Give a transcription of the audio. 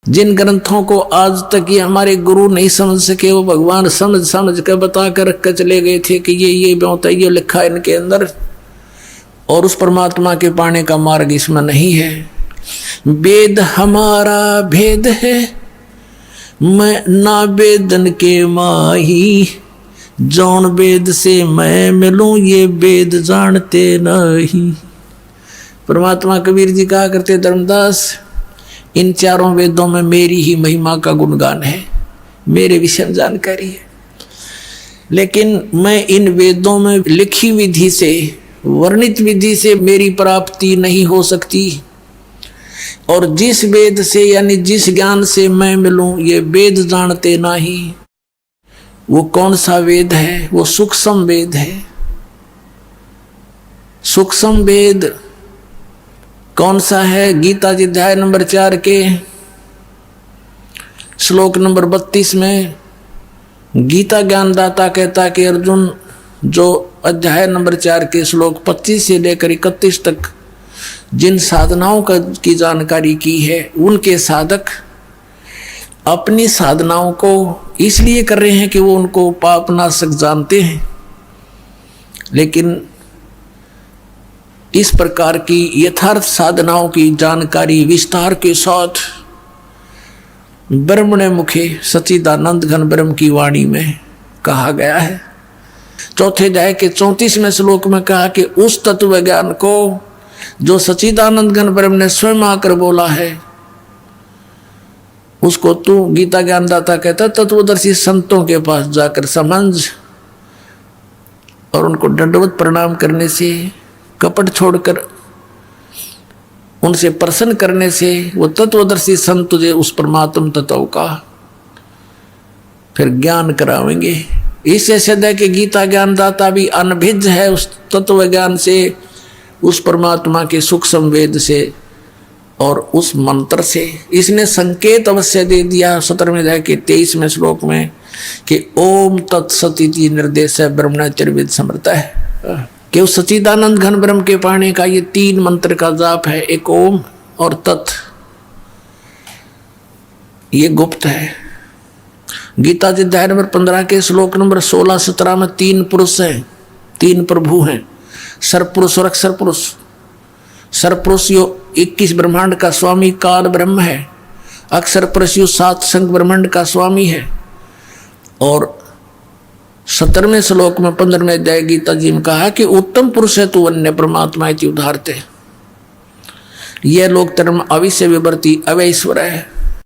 जिन ग्रंथों को आज तक ये हमारे गुरु नहीं समझ सके, वो भगवान समझ समझ कर बता कर रख कर चले गए थे कि ये होता है, ये लिखा है इनके अंदर, और उस परमात्मा के पाने का मार्ग इसमें नहीं है। वेद हमारा भेद है, मैं ना वेदन के माही, जौन वेद से मैं मिलूं ये वेद जानते नहीं। परमात्मा कबीर जी कहा करते, धर्मदास इन चारों वेदों में मेरी ही महिमा का गुणगान है, मेरे विषय में जानकारी है, लेकिन मैं इन वेदों में लिखी विधि से, वर्णित विधि से मेरी प्राप्ति नहीं हो सकती। और जिस वेद से यानी जिस ज्ञान से मैं मिलूं ये वेद जानते नहीं। वो कौन सा वेद है? वो सूक्ष्म वेद है। सूक्ष्म वेद कौन सा है? गीता जी अध्याय नंबर 4 के श्लोक नंबर 32 में गीता ज्ञानदाता कहता कि अर्जुन, जो अध्याय नंबर 4 के श्लोक 25 से लेकर 31 तक जिन साधनाओं की जानकारी की है, उनके साधक अपनी साधनाओं को इसलिए कर रहे हैं कि वो उनको पाप नाशक जानते हैं, लेकिन इस प्रकार की यथार्थ साधनाओं की जानकारी विस्तार के साथ ब्रह्मणे मुखे सच्चिदानंद घन ब्रह्म की वाणी में कहा गया है। चौथे अध्याय के 34वें श्लोक में कहा कि उस तत्व ज्ञान को जो सच्चिदानंद घन ब्रह्म ने स्वयं आकर बोला है, उसको तू गीता ज्ञानदाता कहता तत्वदर्शी संतों के पास जाकर समझ, और उनको दंडवत प्रणाम करने से, कपट छोड़कर उनसे प्रसन्न करने से वो तत्वदर्शी संत तुझे उस परमात्म तत्व का फिर ज्ञान करावेंगे। इससे सिद्ध है कि गीता ज्ञानदाता भी अनभिज्ज है उस तत्व ज्ञान से, उस परमात्मा के सूक्ष्म वेद से और उस मंत्र से। इसने संकेत अवश्य दे दिया 17वें अध्याय के 23वें श्लोक में कि ओम तत्सत इति निर्देश है ब्रह्मचर्यविद समर्थ है, कि उस सच्चिदानंद घन ब्रह्म के पाने का ये 3 मंत्र का जाप है, एक ओम और तत्, ये गुप्त है। गीता जी अध्याय नंबर 15 के श्लोक नंबर 16-17 में 3 पुरुष हैं, 3 प्रभु हैं, सरपुरुष और अक्षर पुरुष। सरपुरुष यो 21 ब्रह्मांड का स्वामी काल ब्रह्म है, अक्षर पुरुष यो 7 संग ब्रह्मांड का स्वामी है, और 17वें श्लोक में 15वें अध्याय गीता जी में कहा कि उत्तम पुरुष है तू अन्य परमात्मा इति उदाहरते। यह लोक धर्म अविश्य विवर्ती अवैश्वर है।